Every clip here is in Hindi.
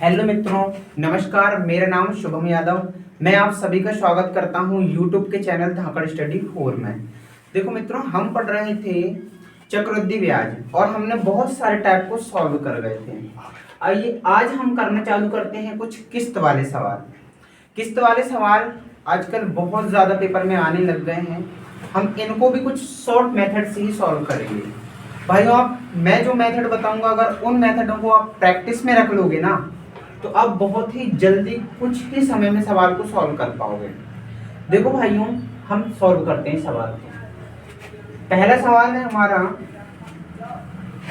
हेलो मित्रों, नमस्कार। मेरा नाम शुभम यादव। मैं आप सभी का स्वागत करता हूं यूट्यूब के चैनल धाकड़ स्टडी 4 में। देखो मित्रों, हम पढ़ रहे थे चक्रवृद्धि ब्याज और हमने बहुत सारे टाइप को सॉल्व कर गए थे। आइए आज हम करना चालू करते हैं कुछ किस्त वाले सवाल। किस्त वाले सवाल आजकल बहुत ज़्यादा पेपर में आने लग गए हैं। हम इनको भी कुछ शॉर्ट मेथड से ही सॉल्व करेंगे। भाइयों, मैं जो मेथड बताऊंगा, अगर उन मेथडों को आप प्रैक्टिस में रख लोगे ना, तो आप बहुत ही जल्दी कुछ ही समय में सवाल को सॉल्व कर पाओगे। देखो भाइयों, हम सॉल्व करते हैं सवाल को। पहला सवाल है हमारा,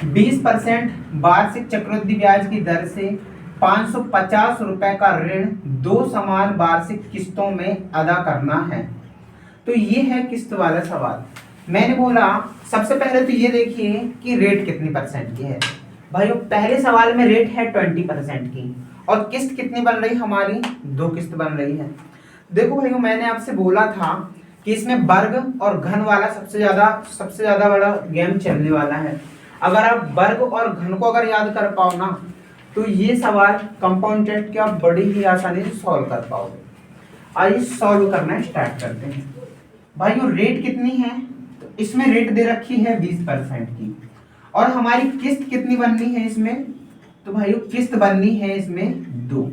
20% वार्षिक चक्रवृद्धि ब्याज की दर से 550 रुपए का ऋण 2 समान वार्षिक किस्तों में अदा करना है। तो ये है किस्त वाला सवाल। मैंने बोला सबसे पहले तो ये देखिए कि रेट कितनी परसेंट की है। भाइयों, पहले सवाल में रेट है 20% की और किस्त कितनी बन रही हमारी, 2 किस्त बन रही है। देखो भाइयों, मैंने आपसे बोला था कि इसमें वर्ग और घन वाला सबसे ज्यादा बड़ा गेम चलने वाला है। अगर आप वर्ग और घन को अगर याद कर पाओ ना, तो ये सवाल कंपाउंड टेस्ट के आप बड़ी ही आसानी से सॉल्व कर पाओगे। आइए सॉल्व करना स्टार्ट करते हैं। भाइयों, रेट कितनी है, तो इसमें रेट दे रखी है 20% की और हमारी किस्त कितनी बननी है इसमें, तो भाइयों किस्त बननी है इसमें 2।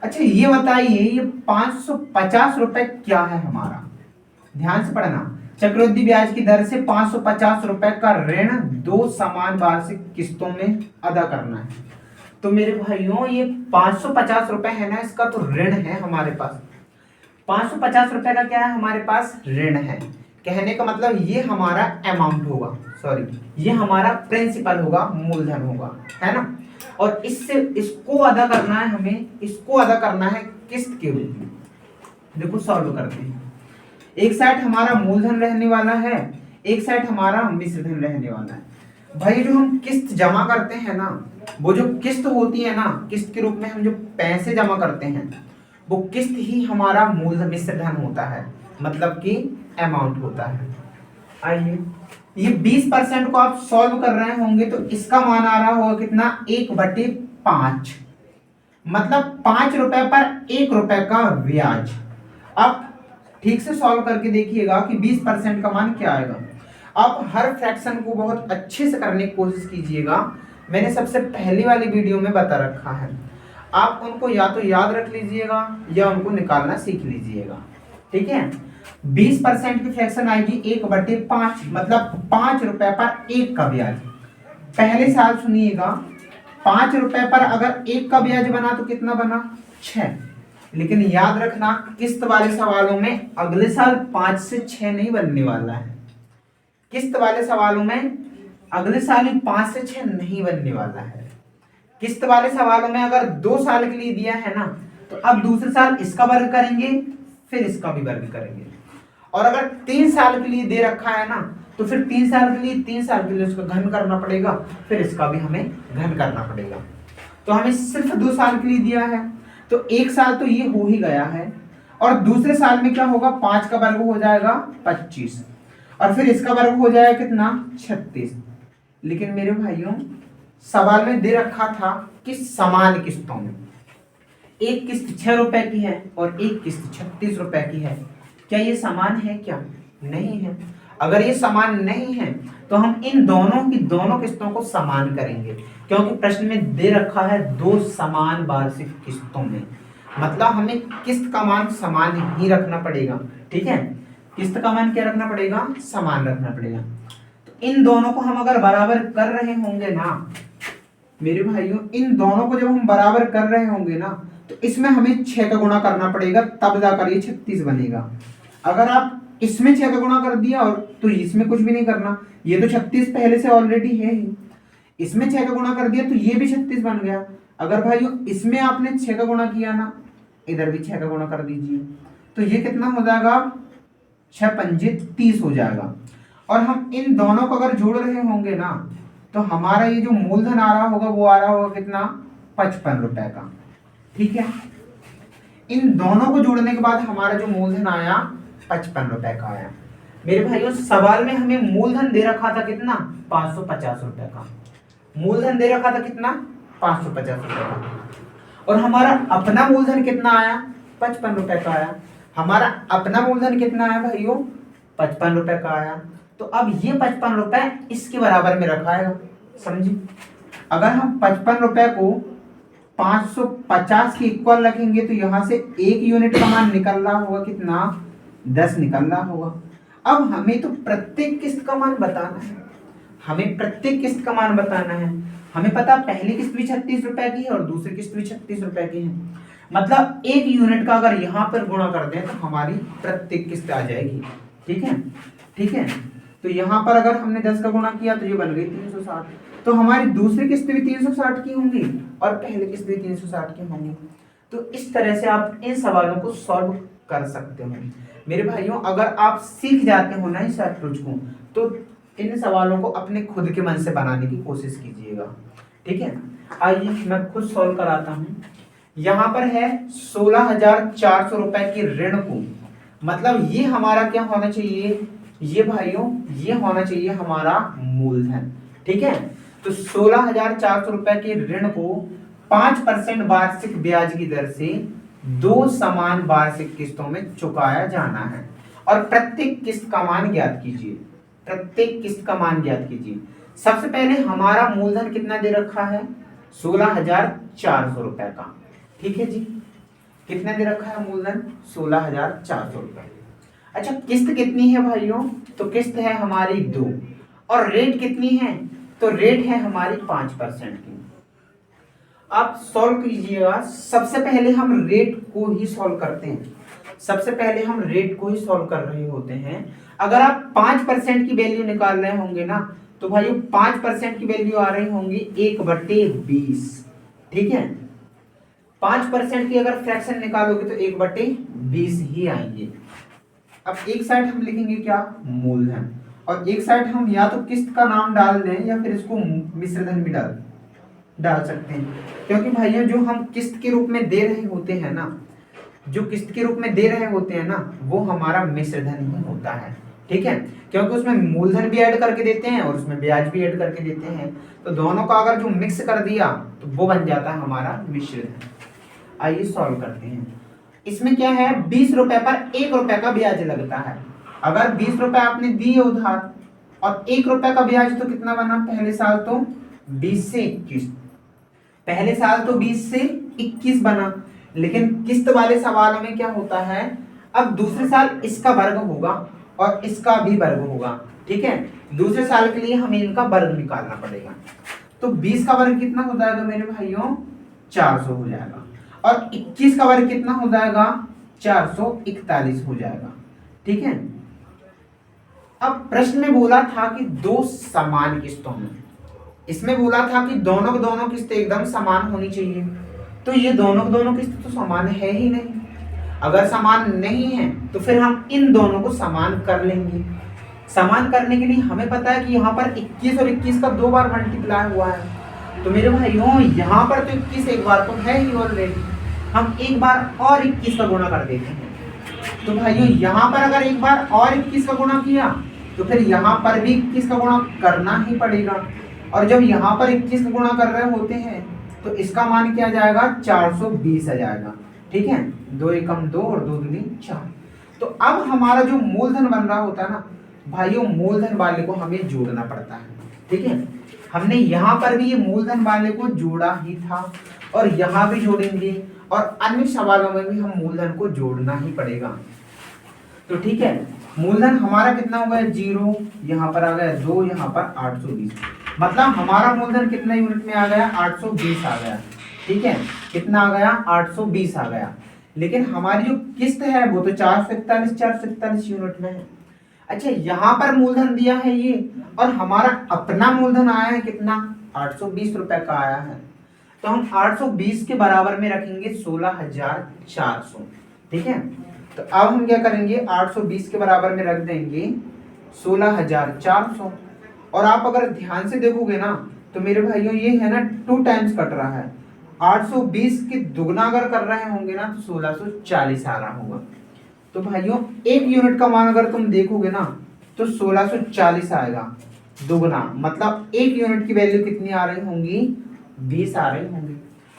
अच्छा ये बताइए, ये 550 रुपए क्या है हमारा, ध्यान से पढ़ना। चक्रवृद्धि ब्याज की दर से 550 रुपए का ऋण 2 समान वार्षिक किस्तों में अदा करना है। तो मेरे भाइयों, ये 550 रुपए है ना, इसका तो ऋण है हमारे पास। 550 रुपए का क्या है हमारे पास, ऋण है। कहने का मतलब ये हमारा अमाउंट होगा, सॉरी ये हमारा प्रिंसिपल होगा, मूलधन होगा, है ना। और इसको अदा करना है हमें, इसको अदा करना है किस्त के रूप में। देखो सॉल्व करते हैं। एक साइड हमारा मूलधन रहने वाला है, एक साइड हमारा मिश्र धन रहने वाला है। भाई जो हम किस्त जमा करते हैं ना, वो जो किस्त होती है ना, किस्त के रूप में हम जो पैसे जमा करते हैं, वो किस्त ही हमारा मूलधन मिश्र धन होता है, मतलब कि अमाउंट होता है। आइए, ये 20% को आप सॉल्व कर रहे होंगे तो इसका मान आ रहा होगा कितना, 1/5, मतलब 5 रुपए पर 1 रुपए का ब्याज। अब ठीक से सॉल्व करके देखिएगा कि 20% का मान क्या आएगा। अब हर फ्रैक्शन को बहुत अच्छे से करने की कोशिश कीजिएगा। मैंने सबसे पहली वाली वीडियो में बता रखा है, आप उनको या तो याद रख लीजिएगा या उनको निकालना सीख लीजिएगा, ठीक है। 20% की फ्रैक्शन आएगी 1/5, मतलब 5 रुपए पर 1 का ब्याज। पहले साल सुनिएगा, 5 रुपए पर अगर 1 का ब्याज बना तो कितना बना, 6। लेकिन याद रखना, किस्त वाले सवालों में अगले साल 5 से 6 नहीं बनने वाला है। किस्त वाले सवालों में अगले साल ही 5 से 6 नहीं बनने वाला है। किस्त वाले सवालों में अगर 2 साल के लिए दिया है ना, तो अब दूसरे साल इसका वर्ग करेंगे, फिर इसका भी वर्ग करेंगे। और अगर 3 साल के लिए दे रखा है ना, तो फिर 3 साल के लिए 3 साल के लिए उसका घन करना पड़ेगा, फिर इसका भी हमें घन करना पड़ेगा। तो हमें सिर्फ 2 साल के लिए दिया है, तो 1 साल तो ये हो ही गया है। और दूसरे साल में क्या होगा, 5 का वर्ग हो जाएगा 25 और फिर इसका वर्ग हो जाएगा कितना, 36। लेकिन मेरे भाइयों, सवाल में दे रखा था कि समान किस्तों में, एक किस्त 6 रुपए की है और एक किस्त 36 रुपए की है। क्या ये समान है, क्या नहीं है। अगर ये समान नहीं है तो हम इन दोनों की दोनों किस्तों को समान करेंगे, क्योंकि प्रश्न में दे रखा है 2 समान वार्षिक किस्तों में, मतलब हमें किस्त का मान समान ही रखना पड़ेगा, ठीक है। किस्त का मान क्या रखना पड़ेगा, समान रखना पड़ेगा। तो इन दोनों को हम अगर बराबर कर रहे होंगे ना मेरे भाइयों, इन दोनों को जब हम बराबर कर रहे होंगे ना, तो इसमें हमें 6 का गुणा करना पड़ेगा, तब जाकर ये 36 बनेगा। अगर आप इसमें 6 का गुणा कर दिया और तो इसमें कुछ भी नहीं करना, ये तो 36 पहले से ऑलरेडी है ही। इसमें 6 का गुणा कर दिया तो ये भी 36 बन गया। अगर भाइयों इसमें आपने 6 का गुणा किया ना, इधर भी 6 का गुणा कर दीजिए, तो ये कितना हो जाएगा, 6 पंजे 30 हो जाएगा। और हम इन दोनों को अगर जोड़ रहे होंगे ना, तो हमारा ये जो मूलधन आ रहा होगा वो आ रहा होगा कितना, 55 रुपए का, ठीक है। इन दोनों को जोड़ने के बाद हमारा जो मूलधन आया 55 रुपए का आया। मेरे भाइयों, सवाल में हमें मूलधन दे रखा था कितना, 550 रुपए का। मूलधन दे रखा था कितना, 550 रुपए का। और हमारा अपना मूलधन कितना आया, 55 रुपए का आया। हमारा अपना मूलधन कितना आया भाइयों, 55 रुपए का आया। तो अब ये 55 रुपए इसके बराबर में रखाएगा, समझी। अगर हम 55 रुपए को 550 के इक्वल रखेंगे तो यहां से 1 यूनिट का मान निकल रहा होगा कितना, 10 निकल रहा होगा। अब हमें तो प्रत्येक किस्त का मान बताना है, हमें प्रत्येक किस्त का मान बताना है। हमें पता पहली किस्त भी 36 रुपए की है और दूसरी किस्त भी 36 रुपए की है। मतलब 1 यूनिट का अगर यहाँ पर गुणा कर दें तो हमारी प्रत्येक किस्त आ जाएगी। ठीक है, ठीक है। तो यहाँ पर अगर हमने 10 का गुणा किया तो ये बन गई 360। तो हमारी दूसरी किस्त भी 360 की होंगी और पहली किस्त भी 360 की होंगी। तो इस तरह से आप इन सवालों को सॉल्व कर सकते हो मेरे भाइयों। अगर आप सीख जाते हो ना इस अप्रोच को तो इन सवालों को अपने खुद के मन से बनाने की कोशिश कीजिएगा। ठीक है, आइए मैं खुद सॉल्व कराता हूँ। यहाँ पर है 16,400 रुपए की ऋण को, मतलब ये हमारा क्या होना चाहिए, ये भाइयों ये होना चाहिए हमारा मूलधन। ठीक है, तो 16,400 रुपए के ऋण को 5% वार्षिक ब्याज की दर से 2 समान वार्षिक किस्तों में चुकाया जाना है और प्रत्येक किस्त का मान ज्ञात कीजिए। प्रत्येक किस्त का मान ज्ञात कीजिए। सबसे पहले हमारा मूलधन कितना दे रखा है, 16,400 रुपए का। ठीक है जी, कितना दे रखा है मूलधन, 16,400 रुपए। अच्छा, किस्त कितनी है भाइयों, तो किस्त है हमारी 2 और रेट कितनी है, तो रेट है हमारी 5% की। आप सॉल्व कीजिएगा। सबसे पहले हम रेट को ही सॉल्व करते हैं, सबसे पहले हम रेट को ही सॉल्व कर रहे होते हैं। अगर आप 5% की वैल्यू निकाल रहे होंगे ना तो भाइयों 5% की वैल्यू आ रही होंगी 1/20। ठीक है, 5% की अगर फ्रैक्शन निकालोगे तो 1/20 ही आएंगे। अब एक साइड हम लिखेंगे क्या, मूलधन, और एक साइड हम या तो किस्त का नाम डाल दें या फिर इसको मिश्रधन भी डाल सकते हैं। क्योंकि भाइयों जो हम किस्त के रूप में दे रहे होते हैं ना, जो किस्त के रूप में दे रहे होते हैं ना वो हमारा मिश्रधन ही होता है। ठीक है, क्योंकि उसमें मूलधन भी ऐड करके देते हैं और उसमें ब्याज भी ऐड करके देते हैं, तो दोनों का अगर जो मिक्स कर दिया तो वो बन जाता है हमारा मिश्रधन। आइए सॉल्व करते हैं। इसमें क्या है, 20 रुपए पर 1 रुपए का ब्याज लगता है। अगर 20 रुपए आपने दिए उधार और 1 रुपए का ब्याज, तो कितना बना, पहले साल तो 20 से 21, पहले साल तो 20 से 21 बना। लेकिन किस्त वाले सवालों में क्या होता है, अब दूसरे साल इसका वर्ग होगा और इसका भी वर्ग होगा। ठीक है, दूसरे साल के लिए हमें इनका वर्ग निकालना पड़ेगा। तो 20 का वर्ग कितना हो जाएगा मेरे भाइयों, 400 हो जाएगा, और 21 का वर्ग कितना हो जाएगा, 441 हो जाएगा। ठीक है, अब प्रश्न में बोला था कि 2 समान किस्तों में, इसमें बोला था कि दोनों की दोनों किस्तें एकदम समान होनी चाहिए। तो ये दोनों की दोनों किस्तें तो समान है ही नहीं। अगर समान नहीं है तो फिर हम इन दोनों को समान कर लेंगे। समान करने के लिए हमें पता है कि यहाँ पर 21 और 21 का 2 बार मल्टीप्लाई हुआ है। तो मेरे भाइयों यहाँ पर तो 21 एक बार तो है ही ऑलरेडी, हम एक बार और 21 का गुणा कर देते हैं। तो भाइयों यहाँ पर अगर एक बार और 21 का गुणा किया तो फिर यहाँ पर भी 21 का गुणा करना ही पड़ेगा। और जब यहाँ पर 21 का गुणा कर रहे होते हैं तो इसका मान क्या जाएगा, 420 आ जाएगा। ठीक है, 2 एकम 2 और 2 दूनी 4। तो अब हमारा जो मूलधन बन रहा होता है ना भाइयों, मूलधन वाले को हमें जोड़ना पड़ता है। ठीक है, हमने यहाँ पर भी ये मूलधन वाले को जोड़ा ही था और यहाँ भी जोड़ेंगे और अन्य सवालों में भी हम मूलधन को जोड़ना ही पड़ेगा। तो ठीक है, मूलधन हमारा कितना हो गया, 0, यहाँ पर आ गया 2, यहाँ पर 820, मतलब हमारा मूलधन कितना यूनिट में आ गया, 820 आ गया। ठीक है, कितना आ गया, 820 आ गया। लेकिन हमारी जो किस्त है वो तो 441 यूनिट में है। अच्छा, यहाँ पर मूलधन दिया है ये और हमारा अपना मूलधन आया है कितना, 820 रुपए का आया है। तो हम 820 के बराबर में रखेंगे 16,400। ठीक है, तो अब हम क्या करेंगे, 820 के बराबर में रख देंगे 16,400। और आप अगर ध्यान से देखोगे ना तो मेरे भाइयों ये है ना 2 टाइम्स कट रहा है। 820 के दुगना अगर कर रहे होंगे ना तो 1640 आ रहा होगा। तो भाइयों 1 यूनिट का मान अगर तुम देखोगे ना तो 1640 आएगा दुगना, मतलब 1 यूनिट की वैल्यू कितनी आ रही होंगी, 20 आ रही होंगी।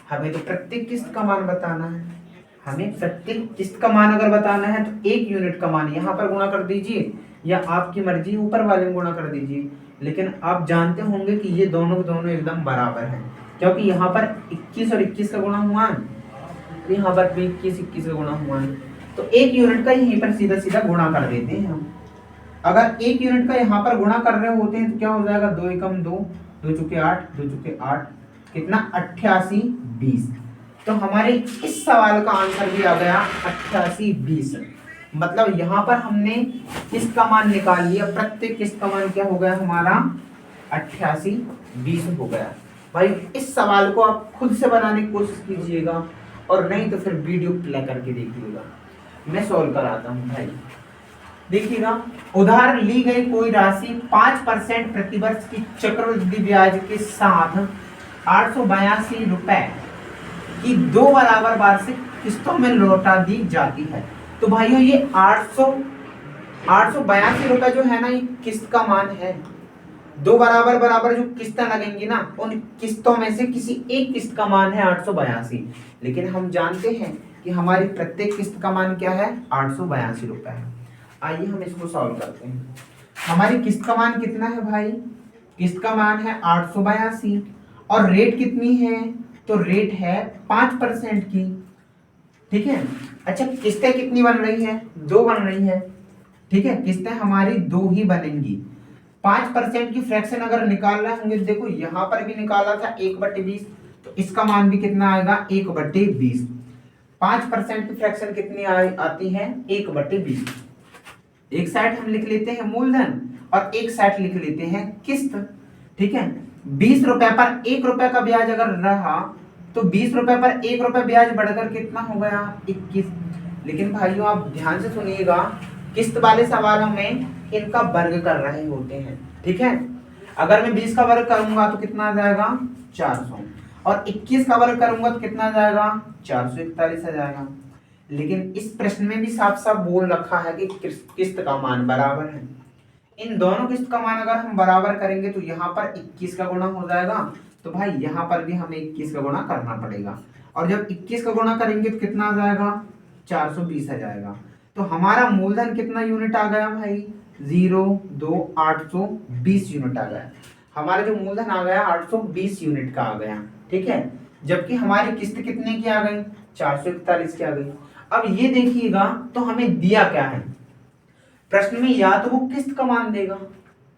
हमें तो प्रत्येक किस्त का मान बताना है। हमें प्रत्येक किस्त का मान अगर बताना है तो 1 यूनिट का मान यहाँ पर गुणा कर दीजिए, या आपकी मर्जी ऊपर वाले में गुणा कर दीजिए। लेकिन आप जानते होंगे कि ये दोनों के दोनों एकदम बराबर हैं, क्योंकि यहाँ पर 21 और 21 का गुणा हुआ है, यहाँ पर भी 21 का गुणा हुआ है, तो 1 यूनिट का यहीं पर सीधा सीधा गुणा कर देते हैं हम। अगर 1 यूनिट का यहाँ पर गुणा कर रहे होते हैं तो क्या हो जाएगा, 2 एकम 2, 2 चुके 8, 2 चुके 8, कितना 88 20। तो हमारे इस सवाल का आंसर भी आ गया 88 20। मतलब यहाँ पर हमने किस्त का मान निकाल लिया, प्रत्येक किस्त का मान क्या हो गया हमारा 88 20 हो गया। भाई इस सवाल को आप खुद से बनाने की कोशिश कीजिएगा, और नहीं तो फिर वीडियो प्ले करके देखिएगा, मैं सॉल्व कराता हूँ। भाई देखिएगा, उधार ली गई कोई राशि 5% प्रतिवर्ष की चक्रवृद्धि ब्याज के साथ 882 रुपए की 2 बराबर वार्षिक किस्तों में लौटा दी जाती है। तो भाइयों ये 882 रुपए जो है ना, ये किस्त का मान है। 2 बराबर बराबर जो किस्तें लगेंगी ना, उन किस्तों में से किसी एक किस्त का मान है 882। लेकिन हम जानते हैं कि हमारी प्रत्येक किस्त का मान क्या है, 882 रुपए है। आइए हम इसको सॉल्व करते हैं। हमारी किस्त का मान कितना है भाई, किस्त का मान है 882, और रेट कितनी है, तो रेट है 5% की। ठीक है, अच्छा किस्तें कितनी बन रही है, 2 बन रही है। ठीक है, किस्तें हमारी 2 ही बनेंगी। 5% की फ्रैक्शन अगर निकाल रहे होंगे, देखो यहाँ पर भी निकाला था 1/20, तो इसका मान भी कितना आएगा 1/20। 5% की फ्रैक्शन कितनी आती है 1/20। एक साइड हम लिख लेते हैं मूलधन और एक साइड लिख लेते हैं किस्त। ठीक है, 20 रुपए पर 1 रुपए का ब्याज अगर रहा तो 20 रुपए पर 1 रुपए ब्याज बढ़कर कितना हो गया 21। लेकिन भाइयों आप ध्यान से सुनिएगा, किस्त वाले सवालों में इनका वर्ग कर रहे होते हैं। ठीक है, अगर मैं 20 का वर्ग करूंगा तो कितना आ जाएगा 400, और 21 का वर्ग करूंगा तो कितना आ जाएगा 441 आ जाएगा। लेकिन इस प्रश्न में भी साफ साफ बोल रखा है कि किस्त का मान बराबर है। इन दोनों किस्त का मान अगर हम बराबर करेंगे तो यहाँ पर 21 का गुणा हो जाएगा, तो भाई यहाँ पर भी हमें 21 का गुणा करना पड़ेगा, और जब 21 का गुणा करेंगे तो कितना आ जाएगा 420 आ जाएगा। तो हमारा मूलधन कितना यूनिट आ गया भाई 820 यूनिट आ गया। हमारा जो मूलधन आ गया 820 यूनिट का आ गया। ठीक है, जबकि हमारी किस्त कितने की आ गई 441 की आ गई। अब ये देखिएगा, तो हमें दिया क्या है प्रश्न में, या तो वो किस्त का मान देगा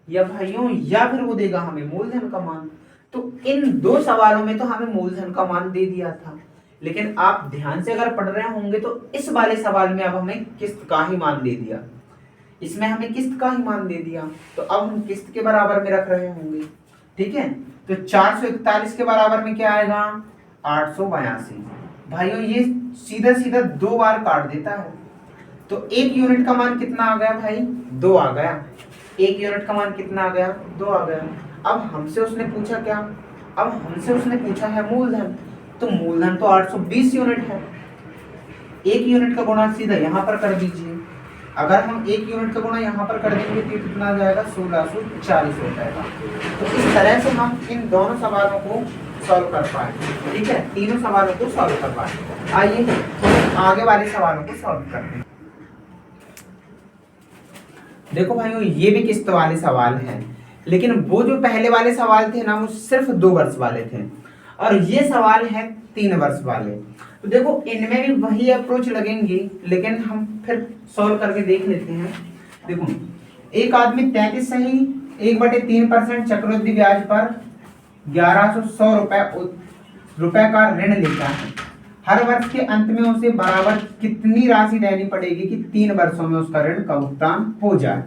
या भाइयों या फिर वो देगा हमें मूलधन का मान। तो इन 2 सवालों में तो हमें मूलधन का मान दे दिया था, लेकिन आप ध्यान से अगर पढ़ रहे होंगे तो इस वाले सवाल में अब हमें किस्त का ही मान दे दिया, इसमें हमें किस्त का ही मान दे दिया, तो अब हम किस्त के बराबर में रख रहे होंगे। ठीक है, तो 441 के बराबर में क्या आएगा 882। भाइयों ये सीधा सीधा 2 बार काट देता है, तो 1 यूनिट का मान कितना आ गया भाई 2 आ गया। 1 यूनिट का मान कितना आ गया 2 आ गया। अब हमसे उसने पूछा क्या, अब हमसे उसने पूछा है मूलधन, तो मूलधन तो 820 यूनिट है। 1 यूनिट का गुणा सीधा यहाँ पर कर दीजिए। अगर हम 1 यूनिट का गुणा यहाँ पर कर देंगे तो कितना आ जाएगा 1640 हो जाएगा। तो इस तरह से हम इन दोनों सवालों को सॉल्व कर पाए। ठीक है, तीनों सवालों को सॉल्व कर पाए। आइए तो आगे वाले सवालों को सॉल्व करते हैं। देखो भाइयों ये भी किस्त वाले सवाल हैं, लेकिन वो जो पहले वाले सवाल थे ना वो सिर्फ 2 वर्ष वाले थे, और ये सवाल है 3 वर्ष वाले। तो देखो इनमें भी वही अप्रोच लगेंगी, लेकिन हम फिर सॉल्व करके देख लेते हैं। देखो एक आदमी 33 सही 1/3% चक्रवृद्धि ब्याज पर 1100 रुपए का ऋण लेता है। हर वर्ष के अंत में उसे बराबर कितनी राशि देनी पड़ेगी कि 3 वर्षों में उसका ऋण का भुगतान हो जाए।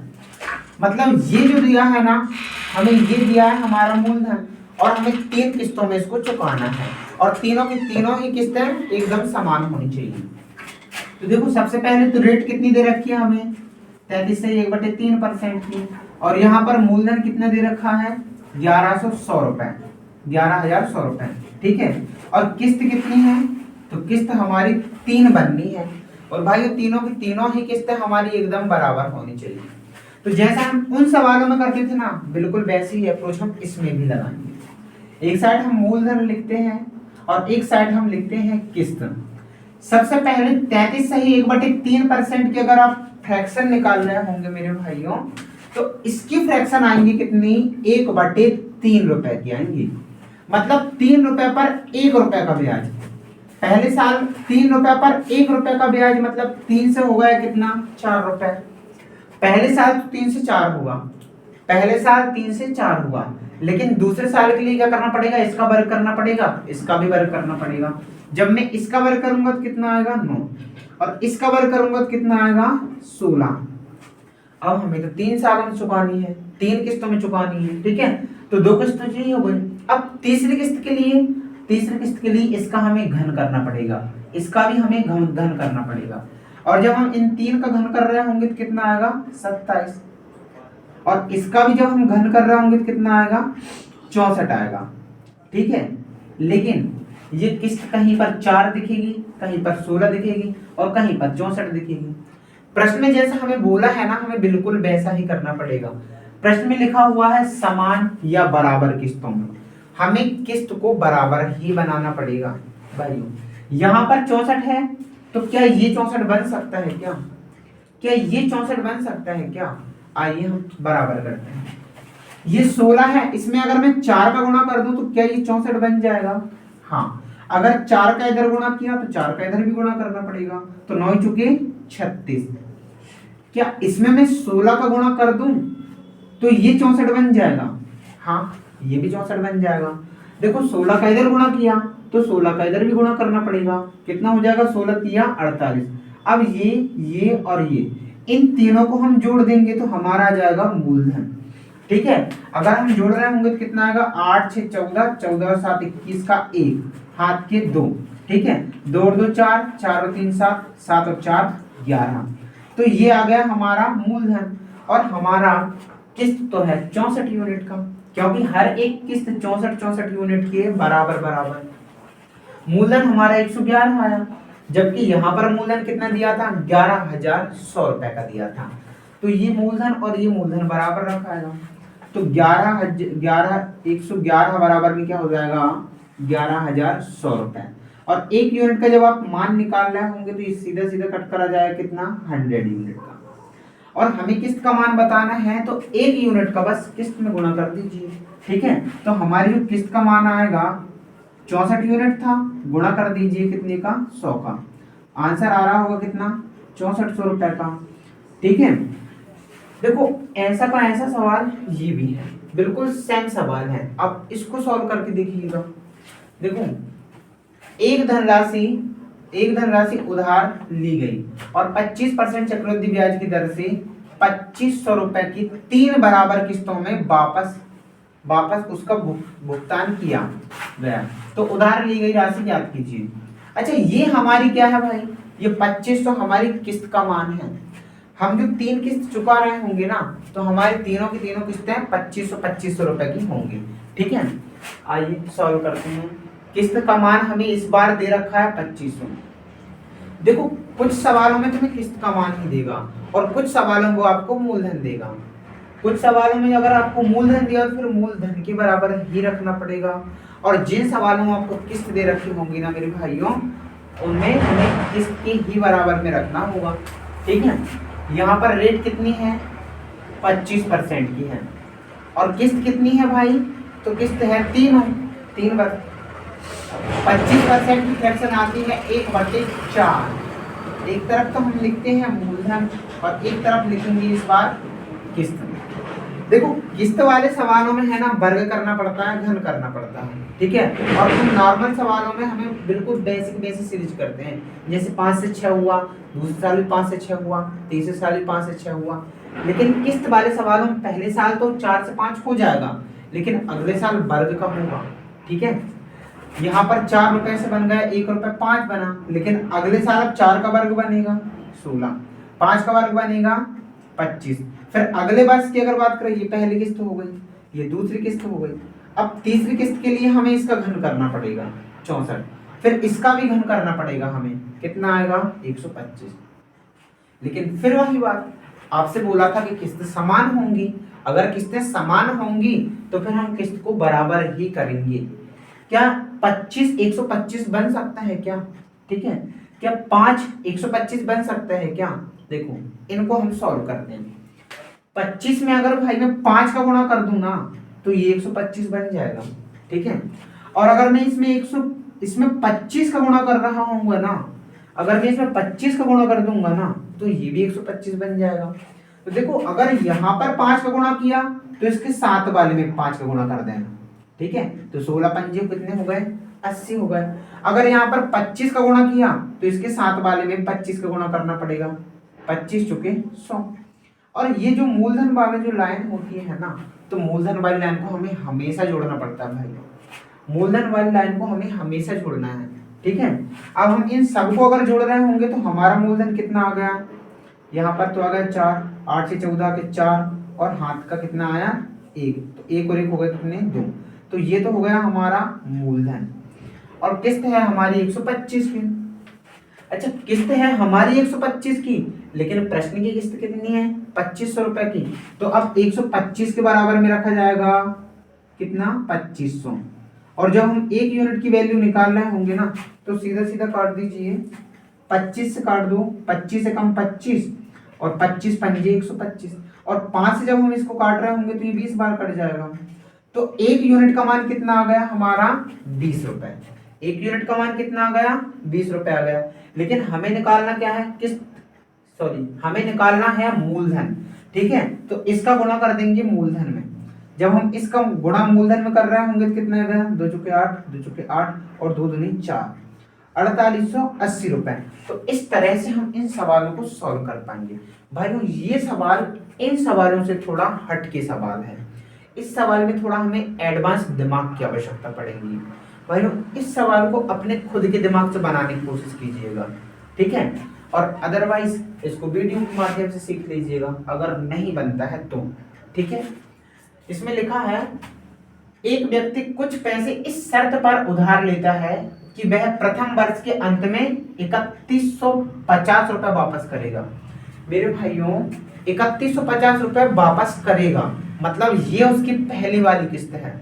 मतलब ये जो दिया है ना, हमें ये दिया है हमारा मूलधन, और हमें 3 किस्तों में इसको चुकाना है, और तीनों की तीनों ही किस्तें एकदम समान होनी चाहिए। तो देखो सबसे पहले तो रेट कितनी दे रखी है हमें 33 से 1/3% की, और यहाँ पर मूलधन कितना दे रखा है 1100 रुपए 11,100 रुपए। ठीक है, और किस्त कितनी है, तो किस्त हमारी 3 बननी है, और भाई तीनों की तीनों ही किस्तें हमारी एकदम बराबर होनी चाहिए। तो जैसा हम उन सवालों में करते थे ना, बिल्कुल वैसी ही अप्रोच हम इसमें भी लगाएंगे। एक साइड हम मूलधन लिखते हैं और एक साइड हम लिखते हैं किस्त। सबसे पहले 33 सही 1/3% की अगर आप फ्रैक्शन निकाल रहे होंगे मेरे भाइयों, तो इसकी फ्रैक्शन आएंगी कितनी, 1/3 रुपए की आएंगी। मतलब 3 रुपए पर 1 रुपए का ब्याज। पहले साल 3 रुपए पर 1 रुपए का ब्याज, मतलब 3 से हो गया कितना, 4 रुपए। पहले साल तो 3 से 4 हुआ, पहले साल 3 से 4 हुआ, लेकिन दूसरे साल के लिए क्या करना पड़ेगा, इसका वर्ग करना पड़ेगा, इसका भी वर्ग करना पड़ेगा। जब मैं इसका वर्ग करूंगा तो कितना आएगा, 9, और इसका वर्ग करूंगा तो कितना आएगा, 16। अब हमें तो 3 सालों में चुकानी है, 3 किस्तों में चुकानी है, ठीक है, तो 2 किस्तों चाहिए हो गई। अब तीसरी किस्त के लिए इसका हमें घन करना पड़ेगा, इसका भी हमें घन करना पड़ेगा। और जब हम इन 3 का घन कर रहे होंगे तो कितना आएगा, 27। और इसका भी जब हम घन कर रहे होंगे तो कितना आएगा, 64 आएगा, ठीक है। लेकिन ये किस्त कहीं पर 4 दिखेगी, कहीं पर 16 दिखेगी, और कहीं पर 64 दिखेगी। प्रश्न में जैसा हमें बोला है ना, हमें बिल्कुल वैसा ही करना पड़ेगा। प्रश्न में लिखा हुआ है समान या बराबर किस्तों में, हमें किस्त को बराबर ही बनाना पड़ेगा भाइयों। यहाँ पर 64 है, तो क्या ये 64 बन सकता है क्या, क्या ये 64 बन सकता है क्या? आइए हम बराबर करते हैं। ये 16 है, इसमें अगर मैं 4 का गुणा कर दूं तो क्या ये 64 बन जाएगा? हाँ, अगर 4 का इधर गुणा किया तो 4 का इधर भी गुणा करना पड़ेगा, तो 9 चुके 36। क्या इसमें मैं 16 का गुणा कर दूं तो ये 64 बन जाएगा? हाँ, ये भी 64 बन जाएगा। देखो 16 का इधर गुणा किया तो 16 का इधर भी गुणा करना पड़ेगा, कितना हो जाएगा, 16 तिया 48। अब ये और ये, इन तीनों को हम जोड़ देंगे तो हमारा आ जाएगा मूलधन, ठीक है। अगर हम जोड़ रहे होंगे तो कितना आएगा, 8 6 14, 14 और 7 21 का 1, हाथ के 2, ठीक है, 2 और 2 4, 4 और 3 7, 7 और 4 11। तो ये आ गया हमारा मूलधन। और हमारा किस्त तो है 64 यूनिट का, क्योंकि हर एक किस्त 64 यूनिट की है, बराबर बराबर। मूलधन हमारा 111 आया, जबकि यहाँ पर मूलधन कितना दिया था, 11,100 रुपए का दिया था। तो ये मूलधन और ये मूलधन बराबर रखाएगा, तो 111 बराबर में क्या हो जाएगा, 11,100 रुपए। और 1 यूनिट का जब आप मान निकाल रहे होंगे तो ये सीधा सीधा कट करा जाएगा कितना, 100 यूनिट का। और हमें किस्त का मान बताना है तो 1 यूनिट का बस किस्त में गुणा कर दीजिए, ठीक है। तो हमारी जो किस्त का मान आएगा 64 यूनिट था, गुणा कर दीजिए कितने का, 100 का। आंसर आ रहा होगा कितना, 6400 रुपए का, ठीक है। देखो ऐसा का ऐसा सवाल ये भी है, बिल्कुल सेम सवाल है। अब इसको सॉल्व करके देखिएगा। देखो एक धनराशि उधार ली गई और 25% चक्रवृद्धि ब्याज की दर से 2500 रुपए की 3 बराबर किस्तों में वापस उसका भुगतान किया गया, तो उधार ली गई राशि ज्ञात कीजिए। अच्छा ये हमारी क्या है भाई, ये 2500 हमारी किस्त का मान है। हम जो 3 किस्त चुका रहे होंगे ना, तो हमारी तीनों की तीनों किस्तें 2500 रुपए की होंगी, ठीक है। आइए सॉल्व करते हैं। किस्त का मान हमें इस बार दे रखा है 2500। देखो कुछ सवालों में तुम्हें किस्त का मान ही देगा और कुछ सवालों में वो आपको मूलधन देगा। कुछ सवालों में अगर आपको मूलधन दिया तो फिर मूलधन के बराबर ही रखना पड़ेगा, और जिन सवालों में आपको किस्त दे रखी होंगी ना मेरे भाइयों, उनमें हमें किस्त के ही बराबर में रखना होगा, ठीक है। यहाँ पर रेट कितनी है, 25% की है, और किस्त कितनी है भाई, तो किस्त है 3 बार 25% की फ्रैक्शन आती है 1/4। एक तरफ तो हम लिखते हैं मूलधन और एक तरफ लिखेंगे इस बार किस्त। देखो किस्त वाले सवालों में है ना, वर्ग करना पड़ता है, घन करना पड़ता है, ठीक है। और तुम नॉर्मल सवालों में हमें बिल्कुल बेसिक सीरीज करते हैं, जैसे 5 से 6 हुआ, दूसरे साल भी 5 से 6 हुआ, तीसरे साल भी 5 से 6 हुआ। लेकिन किस्त वाले सवालों में पहले साल तो 4 से 5 हो जाएगा, लेकिन अगले साल वर्ग का होगा, ठीक है। यहाँ पर 4 रुपए से बन गया 1 रुपए 5 बना, लेकिन अगले साल अब 4 का वर्ग बनेगा 16, 5 का वर्ग बनेगा 25। फिर अगले वर्ष की अगर बात करें, ये पहली किस्त हो गई, ये दूसरी किस्त हो गई। अब तीसरी किस्त के लिए हमें इसका घन करना पड़ेगा 64, फिर इसका भी घन करना पड़ेगा हमें, कितना आएगा 125। लेकिन फिर वही बात, आपसे बोला था कि किस्त समान होंगी, अगर किस्तें समान होंगी तो फिर हम किस्त को बराबर ही करेंगे। क्या 25 125 बन सकता है क्या? ठीक है, क्या 5 125 बन सकता है क्या? देखो इनको हम सॉल्व करते हैं। 25 में अगर भाई मैं 5 का गुणा कर दूं ना तो ये 125 बन जाएगा। ठीक है, और अगर मैं इसमें 25 का गुणा कर रहा हूँ ना, अगर मैं इसमें 25 का गुणा कर दूंगा ना तो ये भी 125 बन जाएगा। तो देखो अगर यहाँ पर 5 का गुणा किया तो इसके साथ वाले में 5 का गुणा कर देना। ठीक है, तो 16 पंजे कितने हो गए? 80 हो गए। अगर यहाँ पर 25 का गुणा किया तो इसके साथ वाले में 25 का गुणा करना पड़ेगा। 25 चुके 100। और ये जो मूलधन वाली जो लाइन होती है ना, तो मूलधन वाली लाइन को हमें हमेशा जोड़ना पड़ता है भाई। मूलधन वाली लाइन को हमें हमेशा जोड़ना है। ठीक है, अब हम इन सबको अगर जोड़ रहे होंगे तो हमारा मूलधन कितना आ गया? यहाँ पर तो आ गया 4, 8 से 14 के 4, और हाथ का कितना आया? 1। तो 1 और 1 हो गए कितने? 2। तो ये तो हो गया हमारा मूलधन। और किस्त है हमारी 125 की। अच्छा, किस्त है हमारी 125 की, लेकिन प्रश्न की किस्त कितनी है? 2500 रुपए की। तो अब 125 के बराबर में रखा जाएगा कितना? 2500। और जब हम 1 यूनिट की वैल्यू निकाल रहे होंगे ना तो सीधा सीधा काट दीजिए। 25 से काट दो, 25 से कम 25, और 25 पंजे 125, और 5 से जब हम इसको काट रहे होंगे तो ये 20 बार कट जाएगा। तो 1 यूनिट का मान कितना आ गया हमारा? 20 रुपए। 1 यूनिट का मान कितना आ गया? 20 रुपए आ गया। लेकिन हमें निकालना क्या है? हमें निकालना है मूलधन। ठीक है, तो इसका गुणा कर देंगे मूलधन में। जब हम इसका गुणा मूलधन में कर रहे होंगे तो कितना आ गया? 2 चुके 8, 2 चुके 8, और 2 दूनी 4, 4880 रुपए। तो इस तरह से हम इन सवालों को सॉल्व कर पाएंगे। भाइयों ये सवाल इन सवालों से थोड़ा हटके सवाल है। इस सवाल में थोड़ा हमें एडवांस दिमाग की आवश्यकता पड़ेगी। भाइयों इस सवाल को अपने खुद के दिमाग से बनाने की कोशिश कीजिएगा। ठीक है, और अदरवाइज इसको वीडियो के माध्यम से सीख लीजिएगा अगर नहीं बनता है तो। ठीक है, इसमें लिखा है एक व्यक्ति कुछ पैसे इस शर्त पर उधार लेता है कि वह प्रथम वर्ष के अंत में 3150 रुपए वापस करेगा। मेरे भाइयों 3150 रुपए वापस करेगा मतलब ये उसकी पहली वाली किस्त है।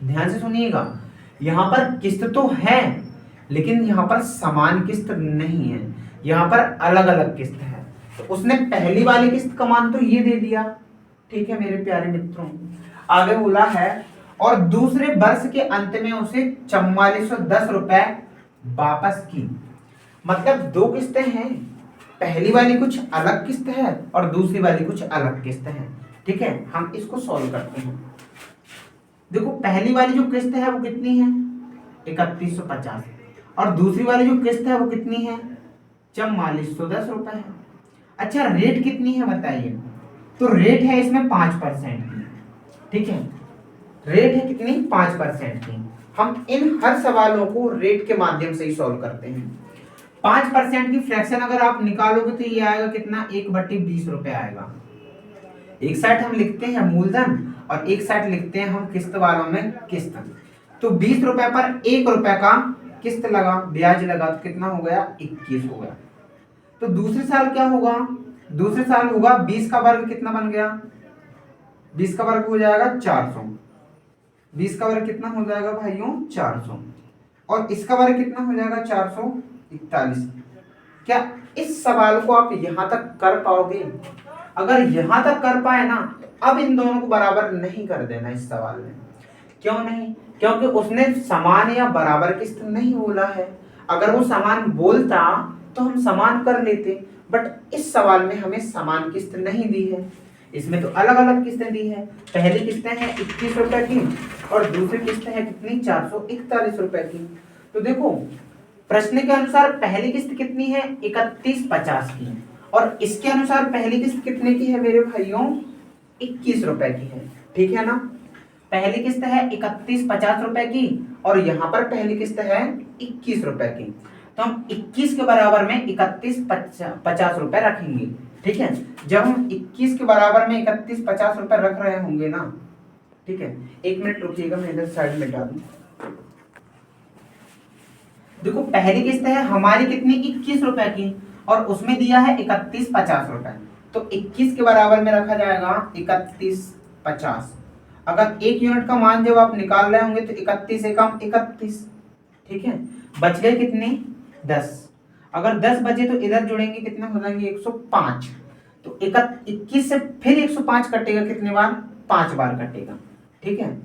ध्यान से सुनिएगा, यहाँ पर किस्त तो है लेकिन यहाँ पर समान किस्त नहीं है, यहाँ पर अलग अलग किस्त है। तो उसने पहली वाली किस्त का मान तो ये दे दिया। ठीक है मेरे प्यारे मित्रों, आगे बोला है और दूसरे वर्ष के अंत में उसे 4410 रुपए वापस की। मतलब 2 किस्तें हैं, पहली वाली कुछ अलग किस्त है और दूसरी वाली कुछ अलग किस्त है। ठीक है, हम इसको सॉल्व करते हैं। देखो पहली वाली जो किस्त है वो कितनी है? 3150, और दूसरी वाली जो किस्त है वो कितनी है? 4410 रुपए है। अच्छा रेट कितनी है बताइए? तो रेट है इसमें 5% की। ठीक है, रेट है कितनी? 5% की। हम इन हर सवालों को रेट के माध्यम से ही सॉल्व करते हैं। 5% की फ्रैक्शन अगर आप निकालोगे तो ये आएगा कितना? 1/20 रुपए आएगा। एक साइड हम लिखते हैं मूलधन और एक साइड लिखते हैं हम किस्त वालों में किस्त। तो 20 रुपए पर 1 रुपए का किस्त लगा, ब्याज लगा, तो कितना हो गया? 21 हो गया। तो दूसरे साल क्या होगा? दूसरे साल होगा 20 का वर्ग कितना बन गया? 20 का वर्ग हो जाएगा 400। 20 का वर्ग कितना हो जाएगा भाइयों? 400। और इसका वर्ग कितना हो जाएगा? 441। क्या इस सवाल को आप यहां तक कर पाओगे? अगर यहां तक कर पाए ना, अब इन दोनों को बराबर नहीं कर देना इस सवाल में। क्यों नहीं? क्योंकि उसने समान या बराबर किस्त नहीं बोला है। अगर वो समान बोलता तो हम समान कर लेते, बट इस सवाल में हमें समान किस्त नहीं दी है। इसमें तो अलग अलग किस्तें दी है। पहली किस्तें हैं 21 रुपए की और दूसरी किस्त है कितनी? 441 रुपए की। तो देखो प्रश्न के अनुसार पहली किस्त कितनी है? 3150 की, और इसके अनुसार पहली किस्त कितने की है मेरे भाइयों? 21 रुपए की है। ठीक है ना, पहली किस्त है 3150 रुपए की और यहाँ पर पहली किस्त है 21 रुपए की। तो हम 21 के बराबर में 3150 रुपए रखेंगे। ठीक है, जब हम 21 के बराबर में 3150 रुपए रख रहे होंगे ना, ठीक है, 1 मिनट रुकिएगा, मैं इधर साइड में डाल दूं। देखो पहली किस्त है हमारी कितनी? 21 रुपए की, और उसमें दिया है 3150 रुपए। तो 21 के बराबर में रखा जाएगा 3150। अगर 1 यूनिट का मान जब आप निकाल रहे होंगे तो 31 से कम 31, ठीक है, बच गए कितने 10। अगर 10 बचे तो इधर जुड़ेंगे कितने हो जाएंगे 105। तो 21 से फिर 105 कटेगा कितने बार 5 बार कटेगा। ठीक है,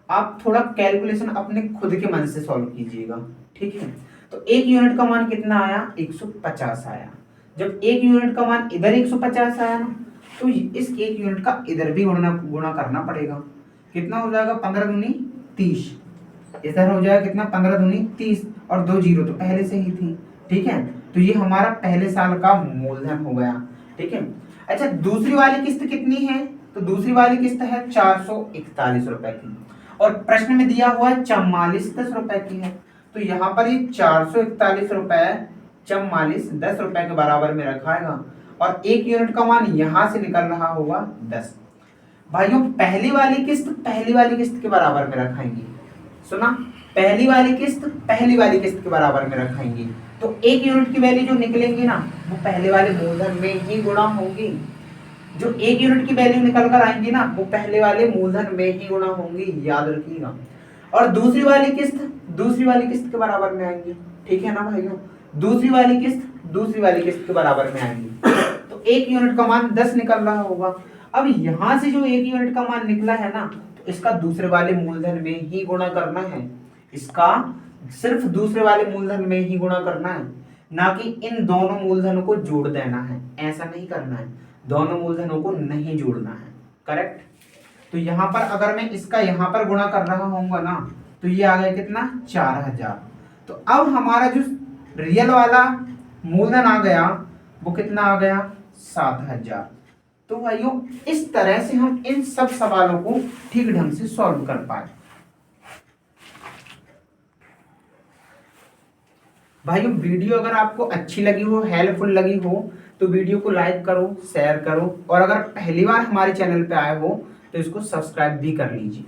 आप थोड़ा कैलकुलेशन अपने खुद के मन से सॉल्व कीजिएगा। ठीक है, तो 1 यूनिट का मान कितना आया 150 आया। जब 1 यूनिट का मान इधर 150 आया ना, तो इस 1 यूनिट का इधर भी गुणा करना पड़ेगा। कितना हो जाएगा 15 दूनी 30, इधर हो जाएगा कितना 15 दूनी 30 और 2 जीरो तो पहले से ही थी। ठीक है, तो ये हमारा पहले साल का मूलधन हो गया। ठीक है, अच्छा दूसरी वाली किस्त कितनी है, तो दूसरी वाली किस्त है 441 रुपए की और प्रश्न में दिया हुआ है 44 रुपए की है। तो यहाँ पर ये 441 रुपए 44 रुपए के बराबर में रखाएगा और 1 यूनिट का मान यहां से निकल रहा होगा 10। भाइयों पहली वाली किस्त के बराबर में रखाएंगे। सुना, पहली वाली किस्त के बराबर में रखाएंगे तो 1 यूनिट की वैल्यू जो निकलेंगी ना वो पहले वाले मूलधन में ही गुणा होंगी। जो 1 यूनिट की वैल्यू निकल कर आएंगी ना वो पहले वाले मूलधन में ही गुणा होंगी, याद रखिएगा। और दूसरी वाली किस्त के बराबर में आएंगी। ठीक है ना भाइयों, दूसरी वाली किस्त के बराबर में आएंगी। तो 1 यूनिट का मान 10 निकल रहा होगा। अब यहां से जो 1 यूनिट का मान निकला है ना, तो इसका दूसरे वाले मूलधन में ही गुणा करना है। इसका सिर्फ दूसरे वाले मूलधन में ही गुणा करना है, ना कि इन दोनों मूलधनों को जोड़ देना है। ऐसा नहीं करना है, दोनों मूलधनों को नहीं जोड़ना है। करेक्ट। तो यहाँ पर अगर मैं इसका यहाँ पर गुणा कर रहा होऊंगा ना, तो ये आ गया कितना 4000। तो अब हमारा जो रियल वाला मूलधन आ गया वो कितना आ गया 7000। तो भाइयों इस तरह से हम इन सब सवालों को ठीक ढंग से सॉल्व कर पाए। भाइयों वीडियो अगर आपको अच्छी लगी हो, हेल्पफुल लगी हो, तो वीडियो को लाइक करो, शेयर करो और अगर पहली बार हमारे चैनल पे आए हो तो इसको सब्सक्राइब भी कर लीजिए।